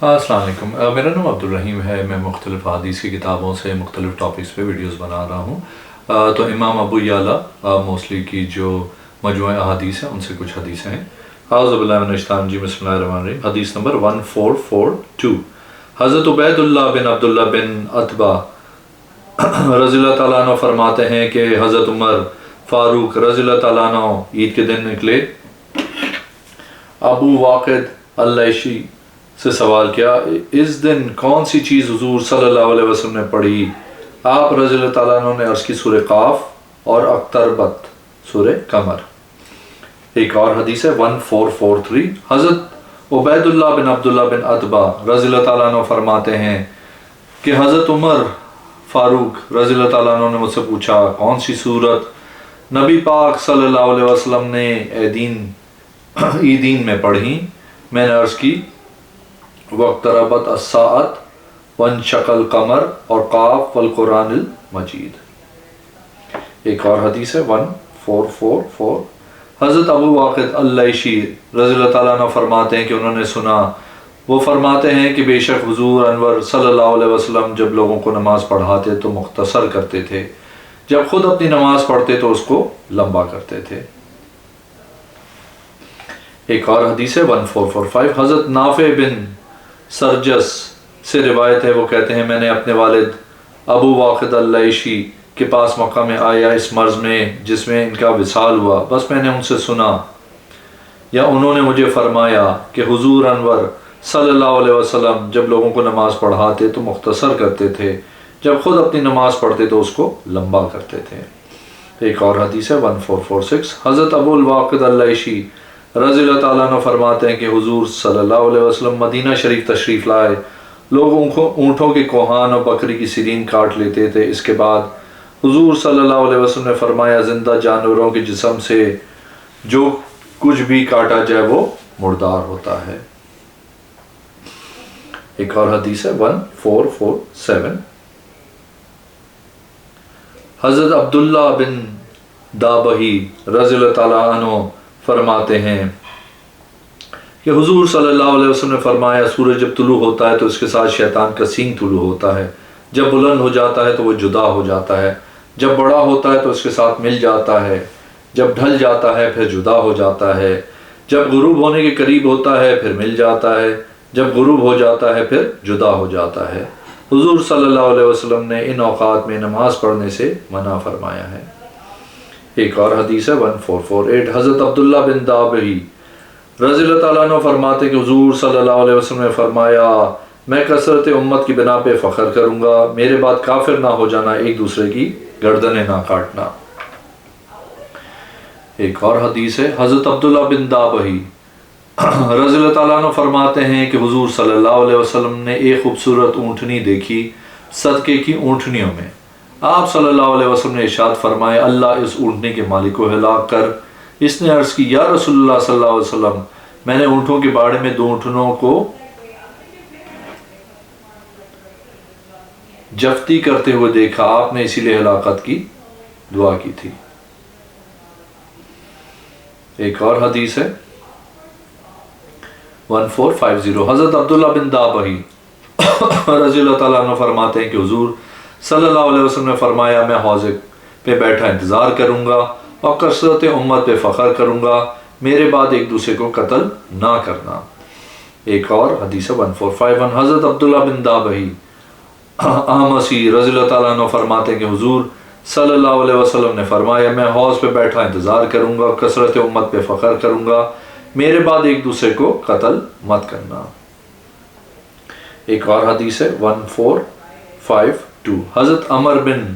السلام علیکم، میرا نام عبدالرحیم ہے۔ میں مختلف حدیث کی کتابوں سے مختلف ٹاپکس پہ ویڈیوز بنا رہا ہوں۔ تو امام ابو یعلا موسلی کی جو مجموعہ احادیث ہیں ان سے کچھ حدیثیں ہیں۔ اعوذ باللہ من الشیطان الرجیم، بسم اللہ الرحمن الرحیم۔ حدیث نمبر 1442، حضرت عبید اللہ بن عبداللہ بن عتبہ رضی اللہ تعالیٰ عنہ فرماتے ہیں کہ حضرت عمر فاروق رضی اللہ تعالیٰ عنہ عید کے دن نکلے۔ ابو واقد اللیثی سے سوال کیا، اس دن کون سی چیز حضور صلی اللہ علیہ وسلم نے پڑھی؟ آپ رضی اللہ تعالیٰ عنہ نے عرض کی سورہ قاف اور اقتربت سورہ قمر۔ ایک اور حدیث ہے 1443، حضرت عبید اللہ بن عبداللہ بن عتبہ رضی اللہ تعالیٰ عنہ فرماتے ہیں کہ حضرت عمر فاروق رضی اللہ تعالیٰ عنہ نے مجھ سے پوچھا کون سی سورت نبی پاک صلی اللہ علیہ وسلم نے عیدین میں پڑھی؟ میں نے عرض کی وَاقْتَرَبَتِ السَّاعَةُ وَانشَقَّ الْقَمَرُ اور قاف والقرآن المجید۔ ایک اور حدیث ہے 1444، حضرت ابو واقد اللیثی رضی اللہ تعالیٰ عنہ فرماتے ہیں کہ انہوں نے سنا، وہ فرماتے ہیں کہ بے شک حضور انور صلی اللہ علیہ وسلم جب لوگوں کو نماز پڑھاتے تو مختصر کرتے تھے، جب خود اپنی نماز پڑھتے تو اس کو لمبا کرتے تھے۔ ایک اور حدیث ہے 1445، حضرت نافع بن سرجس سے روایت ہے، وہ کہتے ہیں میں نے اپنے والد ابو واقد اللیثی کے پاس مکہ میں آیا اس مرض میں جس میں ان کا وصال ہوا، بس میں نے ان سے سنا یا انہوں نے مجھے فرمایا کہ حضور انور صلی اللہ علیہ وسلم جب لوگوں کو نماز پڑھاتے تو مختصر کرتے تھے، جب خود اپنی نماز پڑھتے تو اس کو لمبا کرتے تھے۔ ایک اور حدیث ہے 1446، حضرت ابو الواقد اللیثی رضی اللہ تعالیٰ عنہ فرماتے ہیں کہ حضور صلی اللہ علیہ وسلم مدینہ شریف تشریف لائے، لوگوں کو اونٹوں کے کوہان اور بکری کی سرین کاٹ لیتے تھے۔ اس کے بعد حضور صلی اللہ علیہ وسلم نے فرمایا زندہ جانوروں کے جسم سے جو کچھ بھی کاٹا جائے وہ مردار ہوتا ہے۔ ایک اور حدیث ہے 1447، حضرت عبداللہ بن دابہی رضی اللہ تعالیٰ عنہ فرماتے ہیں کہ حضور صلی اللہ علیہ وسلم نے فرمایا سورج جب طلوع ہوتا ہے تو اس کے ساتھ شیطان کا سینگ طلوع ہوتا ہے، جب بلند ہو جاتا ہے تو وہ جدا ہو جاتا ہے، جب بڑا ہوتا ہے تو اس کے ساتھ مل جاتا ہے، جب ڈھل جاتا ہے پھر جدا ہو جاتا ہے، جب غروب ہونے کے قریب ہوتا ہے پھر مل جاتا ہے، جب غروب ہو جاتا ہے پھر جدا ہو جاتا ہے۔ حضور صلی اللہ علیہ وسلم نے ان اوقات میں نماز پڑھنے سے منع فرمایا ہے۔ ایک اور حدیث ہے 1448، حضرت عبداللہ بن دابہی رضی اللہ تعالیٰ عنہ فرماتے ہیں کہ حضور صلی اللہ علیہ وسلم نے فرمایا میں کثرت امت کی بنا پہ فخر کروں گا، میرے بعد کافر نہ ہو جانا، ایک دوسرے کی گردنیں نہ کاٹنا۔ ایک اور حدیث ہے حضرت عبداللہ بن دابہی رضی اللہ تعالیٰ عنہ فرماتے ہیں کہ حضور صلی اللہ علیہ وسلم نے ایک خوبصورت اونٹنی دیکھی صدقے کی اونٹنیوں میں۔ آپ صلی اللہ علیہ وسلم نے ارشاد فرمایا اللہ اس اونٹنی کے مالک کو ہلاک کر۔ اس نے عرض کی یا رسول اللہ صلی اللہ علیہ وسلم میں نے اونٹوں کے باڑے میں 2 اونٹنوں کو جفتی کرتے ہوئے دیکھا، آپ نے اسی لیے ہلاکت کی دعا کی تھی۔ ایک اور حدیث ہے 1450، حضرت عبداللہ بن دابہی رضی اللہ تعالیٰ عنہ فرماتے ہیں کہ حضور صلی اللہ علیہ وسلم نے فرمایا میں حوض پہ بیٹھا انتظار کروں گا اور کثرت امت پہ فخر کروں گا، میرے بعد ایک دوسرے کو قتل نہ کرنا۔ ایک اور حدیث 1451، حضرت عبداللہ بن دابہی احمسی رضی اللہ تعالیٰ عنہ فرماتے ہیں کہ حضور صلی اللہ علیہ وسلم نے فرمایا میں حوض پہ بیٹھا انتظار کروں گا، کثرت امت پہ فخر کروں گا، میرے بعد ایک دوسرے کو قتل مت کرنا۔ ایک اور حدیث ہے 1452، حضرت عمر بن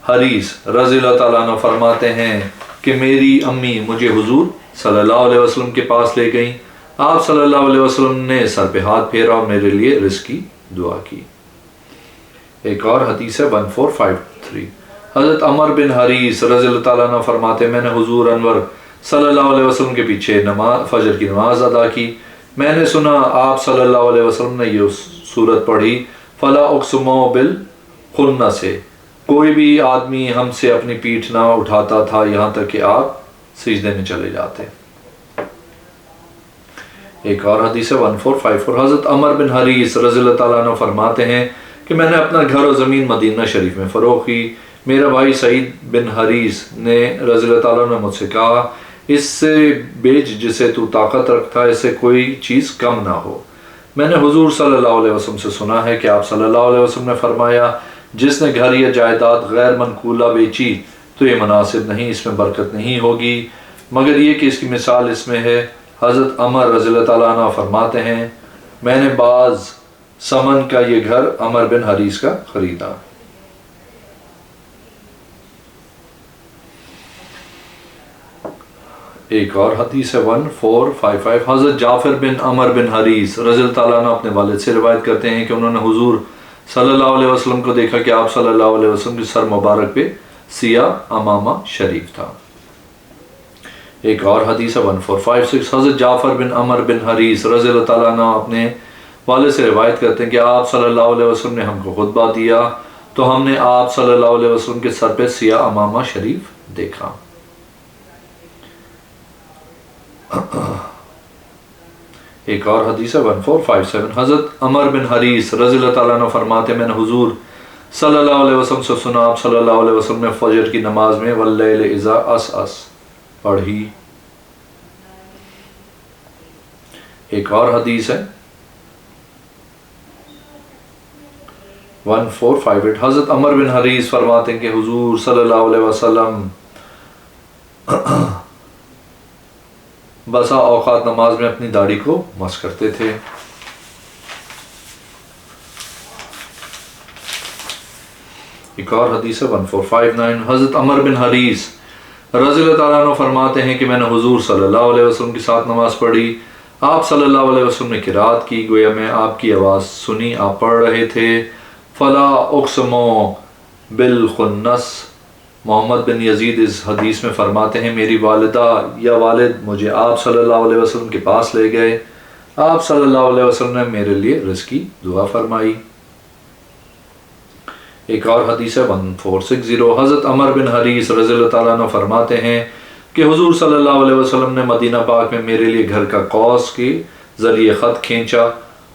حریث رضی اللہ تعالیٰ عنہ فرماتے ہیں کہ میری امی مجھے حضور صلی اللہ علیہ وسلم کے پاس لے گئیں، آپ صلی اللہ علیہ وسلم نے سر پہ ہاتھ پھیرا اور میرے لیے رزق کی دعا کی۔ ایک اور حدیث ہے 1453، حضرت عمر بن حریث رضی اللہ تعالیٰ عنہ فرماتے ہیں میں نے حضور انور صلی اللہ علیہ وسلم کے پیچھے فجر کی نماز ادا کی، میں نے سنا آپ صلی اللہ علیہ وسلم نے یہ سورت پڑھی فلا اقسم بالخنس سے، کوئی بھی آدمی ہم سے اپنی پیٹھ نہ اٹھاتا تھا یہاں تک کہ آپ سجدے میں چلے جاتے۔ ایک اور حدیث ہے 1454، حضرت عمر بن حریث رضی اللہ تعالیٰ عنہ فرماتے ہیں کہ میں نے اپنا گھر و زمین مدینہ شریف میں فروخت کی. میرا بھائی سعید بن حریث نے رضی اللہ تعالیٰ عنہ مجھ سے کہا اس سے بیچ جسے تو طاقت رکھتا ہے، اس سے کوئی چیز کم نہ ہو. میں نے حضور صلی اللہ علیہ وسلم سے سنا ہے کہ آپ صلی اللہ علیہ وسلم نے فرمایا جس نے گھر یا جائیداد غیر منقولہ بیچی تو یہ مناسب نہیں، اس میں برکت نہیں ہوگی مگر یہ کہ اس کی مثال اس میں ہے. حضرت عمر رضی اللہ تعالیٰ عنہ فرماتے ہیں میں نے بعض سمن کا یہ گھر عمر بن حریث کا خریدا. ایک اور حدیث ہے 1455، حضرت جعفر بن عمر بن حریث رضی اللہ تعالیٰ عنہ اپنے والد سے روایت کرتے ہیں کہ انہوں نے حضور صلی اللہ علیہ وسلم کو دیکھا کہ آپ صلی اللہ علیہ وسلم کی سر مبارک پہ سیاہ امامہ شریف تھا. ایک اور حدیث ہے 1456، حضرت جعفر بن عمر بن حریث رضی اللہ تعالیٰ عنہ اپنے والد سے روایت کرتے ہیں کہ آپ صلی اللہ علیہ وسلم نے ہم کو خطبہ دیا تو ہم نے آپ صلی اللہ علیہ وسلم کے سر پہ سیاہ امامہ شریف دیکھا. ایک اور حدیث ہے 1457، حضرت عمر بن حریث رضی اللہ تعالیٰ عنہ فرماتے میں نے حضور صلی اللہ علیہ وسلم سے سنا آپ صلی اللہ علیہ وسلم نے فجر کی نماز میں واللیل اذا عسعس پڑھی. ایک اور حدیث ہے 1458، حضرت عمر بن حریث فرماتے ہیں کہ حضور صلی اللہ علیہ وسلم بسا اوقات نماز میں اپنی داڑھی کو مس کرتے تھے. ایک اور حدیث ہے 1459، حضرت عمر بن حریث رضی اللہ تعالیٰ عنہ فرماتے ہیں کہ میں نے حضور صلی اللہ علیہ وسلم کے ساتھ نماز پڑھی. آپ صلی اللہ علیہ وسلم نے قرات کی، گویا میں آپ کی آواز سنی، آپ پڑھ رہے تھے فلا اقسم بالخنس. محمد بن یزید اس حدیث میں فرماتے ہیں میری والدہ یا والد مجھے آپ صلی اللہ علیہ وسلم کے پاس لے گئے، آپ صلی اللہ علیہ وسلم نے میرے لیے رزق کی دعا فرمائی. ایک اور حدیث ہے 1460، حضرت عمر بن حریث رضی اللہ تعالیٰ عنہ فرماتے ہیں کہ حضور صلی اللہ علیہ وسلم نے مدینہ پاک میں میرے لیے گھر کا قوس کے ذریعے خط کھینچا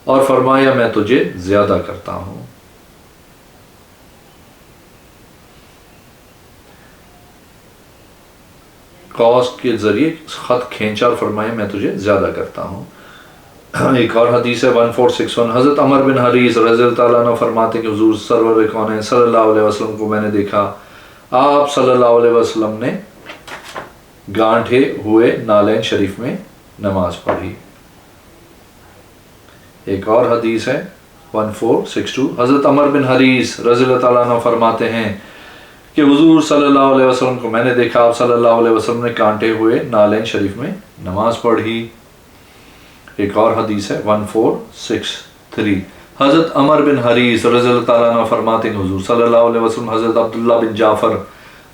اور فرمایا میں تجھے زیادہ کرتا ہوں. قوس کے ذریعے خط کھینچا اور فرمایا میں تجھے زیادہ کرتا ہوں. ایک اور حدیث ہے 1461، حضرت عمر بن حریث رضی اللہ تعالیٰ عنہ فرماتے کہ حضور سرور کونین صلی اللہ علیہ وسلم کو میں نے دیکھا، آپ صلی اللہ علیہ وسلم نے گانٹھے ہوئے نالین شریف میں نماز پڑھی. ایک اور حدیث ہے 1462، حضرت عمر بن حریث رضی اللہ تعالیٰ عنہ فرماتے ہیں کہ حضور صلی اللہ علیہ وسلم کو میں نے دیکھا، آپ صلی اللہ علیہ وسلم نے کانٹے ہوئے نالین شریف میں نماز پڑھی. ایک اور حدیث ہے 1463، حضرت عمر بن حریث رضی اللہ تعالیٰ عنہ فرماتے ہیں حضور صلی اللہ علیہ وسلم حضرت عبداللہ بن جعفر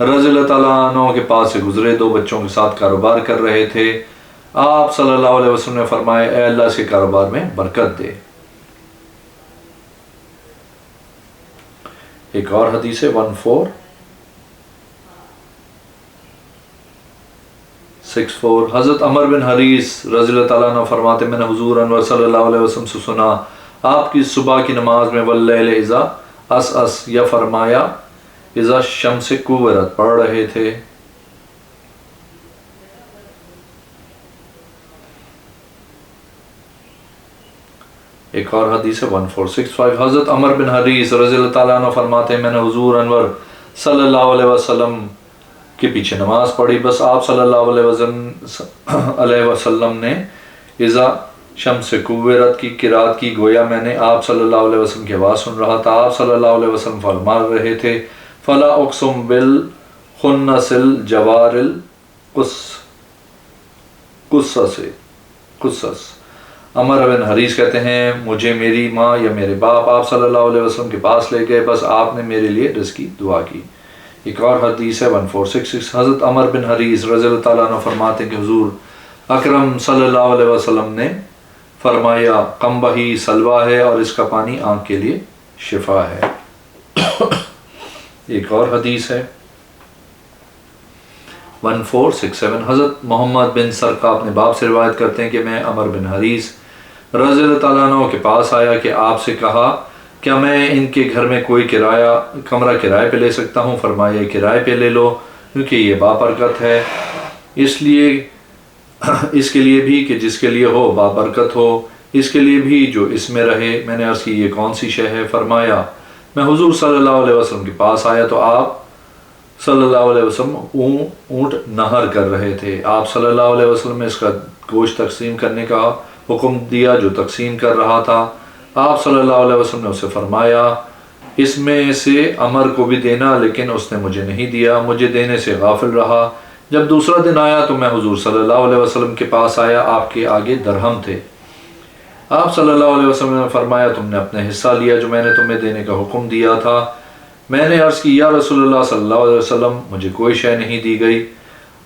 رضی اللہ تعالیٰ عنہ کے پاس سے گزرے، دو بچوں کے ساتھ کاروبار کر رہے تھے. آپ صلی اللہ علیہ وسلم نے فرمایا اے اللہ اس کے کاروبار میں برکت دے. ایک اور حدیث ہے 1464، حضرت عمر بن حریث رضی اللہ تعالیٰ عنہ فرماتے میں نے حضور انور صلی اللہ علیہ وسلم سے سنا آپ کی صبح کی نماز میں واللیل اذا عسعس یا فرمایا اذا الشمس کورت پڑھ رہے تھے. ایک اور حدیث ہے 1465، حضرت عمر بن حریث رضی اللہ تعالیٰ عنہ فرماتے ہیں میں نے حضور انور صلی اللہ علیہ وسلم کے پیچھے نماز پڑھی، بس آپ صلی اللہ علیہ وسلم نے اذا شمس کورت کی قرات کی، گویا میں نے آپ صلی اللہ علیہ وسلم کی آواز سن رہا تھا. آپ صلی اللہ علیہ وسلم فرما رہے تھے فلا اقسم بالخنس الجوار القصص. عمر بن حریث کہتے ہیں مجھے میری ماں یا میرے باپ آپ صلی اللہ علیہ وسلم کے پاس لے گئے، بس آپ نے میرے لیے رزق کی دعا کی. ایک اور حدیث ہے 1466، حضرت عمر بن حریث رضی اللہ تعالیٰ عنہ فرماتے ہیں کہ حضور اکرم صلی اللہ علیہ وسلم نے فرمایا قمبہی سلوہ ہے اور اس کا پانی آنکھ کے لیے شفا ہے. ایک اور حدیث ہے 1467 حضرت محمد بن سرقہ اپنے باپ سے روایت کرتے ہیں کہ میں عمر بن حریث رضی اللہ تعالیٰ عنہ کے پاس آیا کہ آپ سے کہا کیا میں ان کے گھر میں کوئی کمرہ کرائے پہ لے سکتا ہوں؟ فرمایا کرائے پہ لے لو کیونکہ یہ بابرکت ہے، اس کے لیے بھی کہ جس کے لیے ہو بابرکت ہو، اس کے لیے بھی جو اس میں رہے۔ میں نے عرض کی یہ کون سی شے ہے؟ فرمایا میں حضور صلی اللہ علیہ وسلم کے پاس آیا تو آپ صلی اللہ علیہ وسلم اونٹ نہر کر رہے تھے۔ آپ صلی اللہ علیہ وسلم نے اس کا گوشت تقسیم کرنے کا حکم دیا جو تقسیم کر رہا تھا۔ آپ صلی اللہ علیہ وسلم نے اسے فرمایا اس میں سے عمر کو بھی دینا، لیکن اس نے مجھے نہیں دیا، مجھے دینے سے غافل رہا۔ جب دوسرا دن آیا تو میں حضور صلی اللہ علیہ وسلم کے پاس آیا، آپ کے آگے درہم تھے۔ آپ صلی اللہ علیہ وسلم نے فرمایا تم نے اپنے حصہ لیا جو میں نے تمہیں دینے کا حکم دیا تھا۔ میں نے عرض کی یا رسول اللہ صلی اللہ علیہ وسلم مجھے کوئی شے نہیں دی گئی۔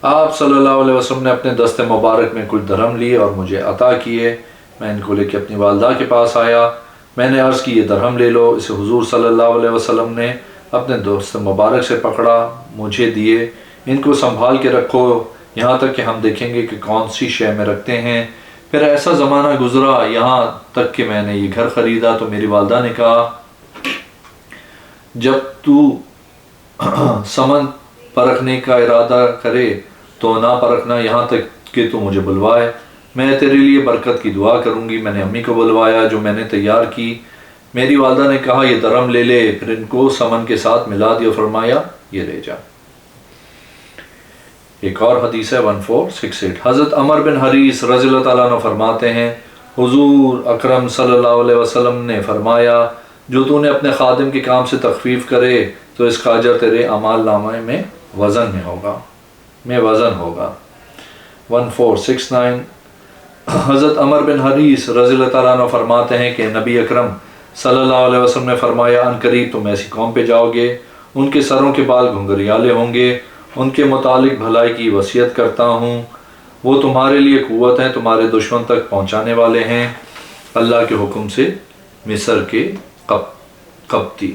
آپ صلی اللہ علیہ وسلم نے اپنے دست مبارک میں کچھ درہم لیے اور مجھے عطا کیے۔ میں ان کو لے کے اپنی والدہ کے پاس آیا، میں نے عرض کی یہ درہم لے لو۔ اسے حضور صلی اللہ علیہ وسلم نے اپنے دست مبارک سے پکڑا، مجھے دیے، ان کو سنبھال کے رکھو یہاں تک کہ ہم دیکھیں گے کہ کون سی شے میں رکھتے ہیں۔ پھر ایسا زمانہ گزرا یہاں تک کہ میں نے یہ گھر خریدا تو میری والدہ نے کہا جب تو سمن پرکھنے کا ارادہ کرے تو نہ پرکھنا یہاں تک کہ تو مجھے بلوائے، میں تیرے لیے برکت کی دعا کروں گی۔ میں نے امی کو بلوایا جو میں نے تیار کی۔ میری والدہ نے کہا یہ درہم لے لے، پھر ان کو سمن کے ساتھ ملا دیا، فرمایا یہ لے جا۔ ایک اور حدیث ہے 1468 حضرت عمر بن حریث رضی اللہ تعالیٰ عنہ فرماتے ہیں حضور اکرم صلی اللہ علیہ وسلم نے فرمایا جو تو نے اپنے خادم کے کام سے تخفیف کرے تو اس کا اجر تیرے اعمال نامے میں وزن ہوگا 1469 حضرت عمر بن حریث رضی اللہ تعالیٰ عنہ فرماتے ہیں کہ نبی اکرم صلی اللہ علیہ وسلم نے فرمایا ان قریب تم ایسی قوم پہ جاؤ گے ان کے سروں کے بال گھنگریالے ہوں گے، ان کے متعلق بھلائی کی وصیت کرتا ہوں، وہ تمہارے لیے قوت ہیں، تمہارے دشمن تک پہنچانے والے ہیں اللہ کے حکم سے مصر کے قبطی۔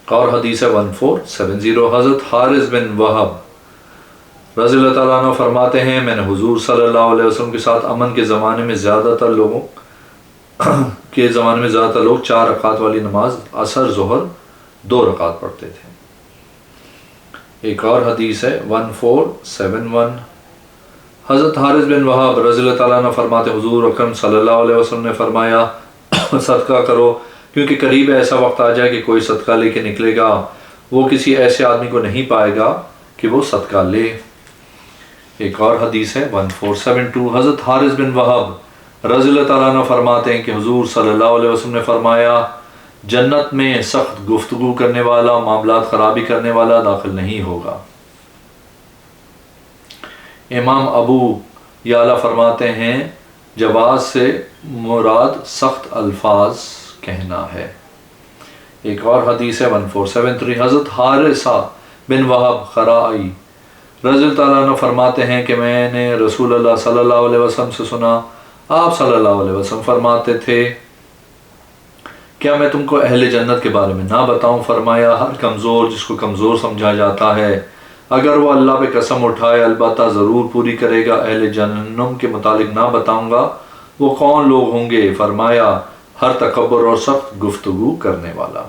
اور حدیث 1470 حضرت حارث بن وہب رضی اللہ تعالیٰ عنہ فرماتے ہیں میں نے حضور صلی اللہ علیہ وسلم کے ساتھ امن کے زمانے میں زیادہ تر لوگ 4 رکعت والی نماز عصر ظہر 2 رکعت پڑھتے تھے۔ ایک اور حدیث ہے 1471 حضرت حارث بن وہب رضی اللہ تعالیٰ عنہ فرماتے حضور اکرم صلی اللہ علیہ وسلم نے فرمایا صدقہ کرو کیونکہ قریب ایسا وقت آ جائے کہ کوئی صدقہ لے کے نکلے گا وہ کسی ایسے آدمی کو نہیں پائے گا کہ وہ صدقہ لے۔ ایک اور حدیث ہے 1472 حضرت حارث بن وہب رضی اللہ تعالیٰ عنہ فرماتے ہیں کہ حضور صلی اللہ علیہ وسلم نے فرمایا جنت میں سخت گفتگو کرنے والا معاملات خرابی کرنے والا داخل نہیں ہوگا۔ امام ابو یعلا فرماتے ہیں جواز سے مراد سخت الفاظ کہنا ہے۔ ایک اور حدیث ہے 1473 حضرت حارثہ بن وہب خرائی رضی اللہ تعالیٰ عنہ فرماتے ہیں کہ میں نے رسول اللہ صلی اللہ علیہ وسلم سے سنا آپ صلی اللہ علیہ وسلم فرماتے تھے کیا میں تم کو اہل جنت کے بارے میں نہ بتاؤں؟ فرمایا ہر کمزور جس کو کمزور سمجھا جاتا ہے اگر وہ اللہ پہ قسم اٹھائے البتہ ضرور پوری کرے گا۔ اہل جہنم کے متعلق نہ بتاؤں گا وہ کون لوگ ہوں گے؟ فرمایا ہر تکبر اور سخت گفتگو کرنے والا۔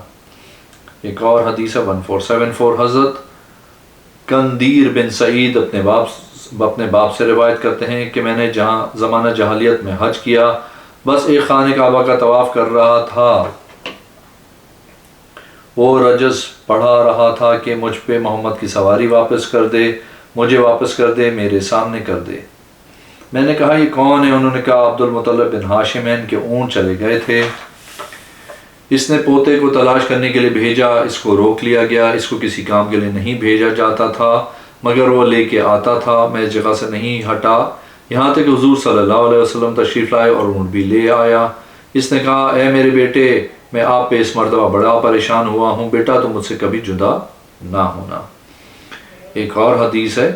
ایک اور حدیث ہے 1474 حضرت کندیر بن سعید اپنے باپ سے روایت کرتے ہیں کہ میں نے جہاں زمانہ جاہلیت میں حج کیا بس ایک خانہ کعبہ کا طواف کر رہا تھا، وہ رجز پڑھا رہا تھا کہ مجھ پہ محمد کی سواری واپس کر دے، مجھے واپس کر دے، میرے سامنے کر دے۔ میں نے کہا یہ کون ہے؟ انہوں نے کہا عبد المطلب بن ہاشم ہیں، ان کے اونٹ چلے گئے تھے، اس نے پوتے کو تلاش کرنے کے لیے بھیجا، اس کو روک لیا گیا، اس کو کسی کام کے لیے نہیں بھیجا جاتا تھا مگر وہ لے کے آتا تھا، میں اس جگہ سے نہیں ہٹا یہاں تک کہ حضور صلی اللہ علیہ وسلم تشریف لائے اور اونٹ بھی لے آیا۔ اس نے کہا اے میرے بیٹے میں آپ پہ اس مرتبہ بڑا پریشان ہوا ہوں، بیٹا تو مجھ سے کبھی جدا نہ ہونا۔ ایک اور حدیث ہے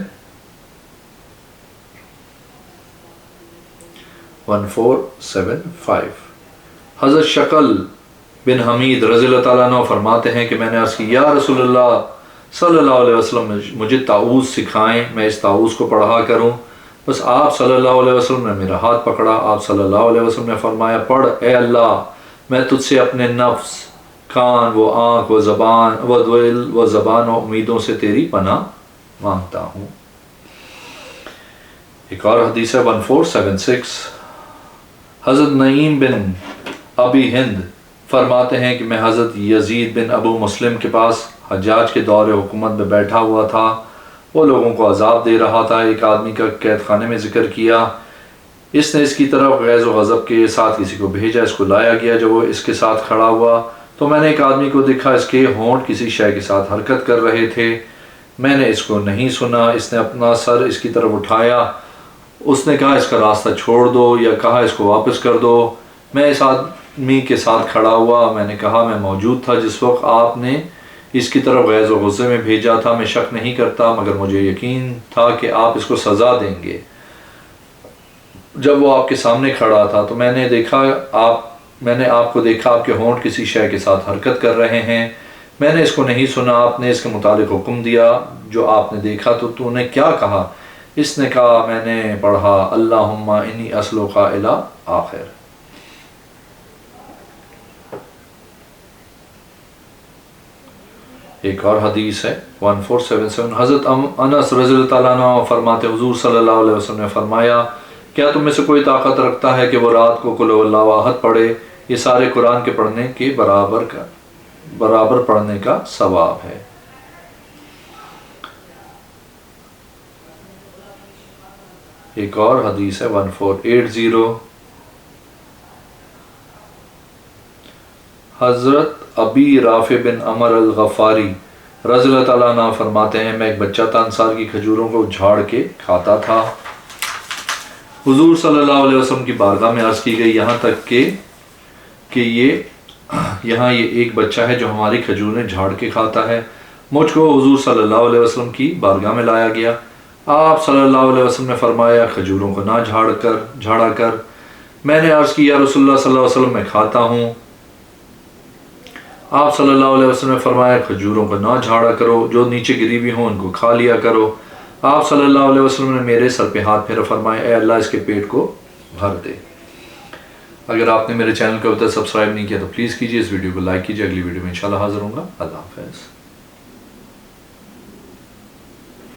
1475 حضرت شکل بن حمید رضی اللہ تعالیٰ عنہ فرماتے ہیں کہ میں نے عرض کی یا رسول اللہ صلی اللہ علیہ وسلم مجھے طاؤس سکھائیں، میں اس طاؤس کو پڑھا کروں۔ بس آپ صلی اللہ علیہ وسلم نے میرا ہاتھ پکڑا، آپ صلی اللہ علیہ وسلم نے فرمایا پڑھ، اے اللہ میں تجھ سے اپنے نفس، کان و آنکھ و زبان و دل و زبان و امیدوں سے تیری پناہ مانگتا ہوں۔ ایک اور حدیث ہے 1476، حضرت نعیم بن ابی ہند فرماتے ہیں کہ میں حضرت یزید بن ابو مسلم کے پاس حجاج کے دور حکومت میں بیٹھا ہوا تھا، وہ لوگوں کو عذاب دے رہا تھا۔ ایک آدمی کا قید خانے میں ذکر کیا، اس نے اس کی طرف غیظ و غضب کے ساتھ کسی کو بھیجا، اس کو لایا گیا۔ جب وہ اس کے ساتھ کھڑا ہوا تو میں نے ایک آدمی کو دیکھا، اس کے ہونٹ کسی شے کے ساتھ حرکت کر رہے تھے، میں نے اس کو نہیں سنا۔ اس نے اپنا سر اس کی طرف اٹھایا، اس نے کہا اس کا راستہ چھوڑ دو یا کہا اس کو واپس کر دو۔ میں اس آدمی کے ساتھ کھڑا ہوا، میں نے کہا میں موجود تھا جس وقت آپ نے اس کی طرف غیظ و غصے میں بھیجا تھا، میں شک نہیں کرتا مگر مجھے یقین تھا کہ آپ اس کو سزا دیں گے۔ جب وہ آپ کے سامنے کھڑا تھا تو میں نے آپ کو دیکھا، آپ کے ہونٹ کسی شے کے ساتھ حرکت کر رہے ہیں، میں نے اس کو نہیں سنا۔ آپ نے اس کے متعلق حکم دیا، جو آپ نے دیکھا تو نے کیا کہا؟ اس نے کہا میں نے پڑھا اللہم انی اسلک الی آخر۔ ایک اور حدیث ہے 1477، حضرت انس رضی اللہ تعالیٰ عنہ فرماتے حضور صلی اللہ علیہ وسلم نے فرمایا کیا تم میں سے کوئی طاقت رکھتا ہے کہ وہ رات کو قل اللہ احد پڑھے؟ یہ سارے قرآن کے پڑھنے کے برابر پڑھنے کا ثواب ہے۔ ایک اور حدیث ہے 1480، حضرت ابی رافع بن عمر الغفاری رضی اللہ تعالیٰ عنہ فرماتے ہیں میں ایک بچہ تھا، انصار کی کھجوروں کو جھاڑ کے کھاتا تھا۔ حضور صلی اللہ علیہ وسلم کی بارگاہ میں عرض کی گئی یہاں تک کہ یہ ایک بچہ ہے جو ہماری کھجوریں جھاڑ کے کھاتا ہے۔ مجھ کو حضور صلی اللہ علیہ وسلم کی بارگاہ میں لایا گیا، آپ صلی اللہ علیہ وسلم نے فرمایا کھجوروں کو نہ جھاڑا کر۔ میں نے عرض کی یا رسول اللہ صلی اللہ علیہ وسلم میں کھاتا ہوں۔ آپ صلی اللہ علیہ وسلم نے فرمایا کھجوروں کو نہ جھاڑا کرو، جو نیچے گری ہوئی ہوں ان کو کھا لیا کرو۔ آپ صلی اللہ علیہ وسلم نے میرے سر پہ ہاتھ پھیرا، فرمایا اے اللہ اس کے پیٹ کو بھر دے۔ اگر آپ نے میرے چینل کو ابھی تک سبسکرائب نہیں کیا تو پلیز کیجیے، اس ویڈیو کو لائک کیجیے۔ اگلی ویڈیو میں انشاءاللہ حاضر ہوں گا۔ اللہ حافظ۔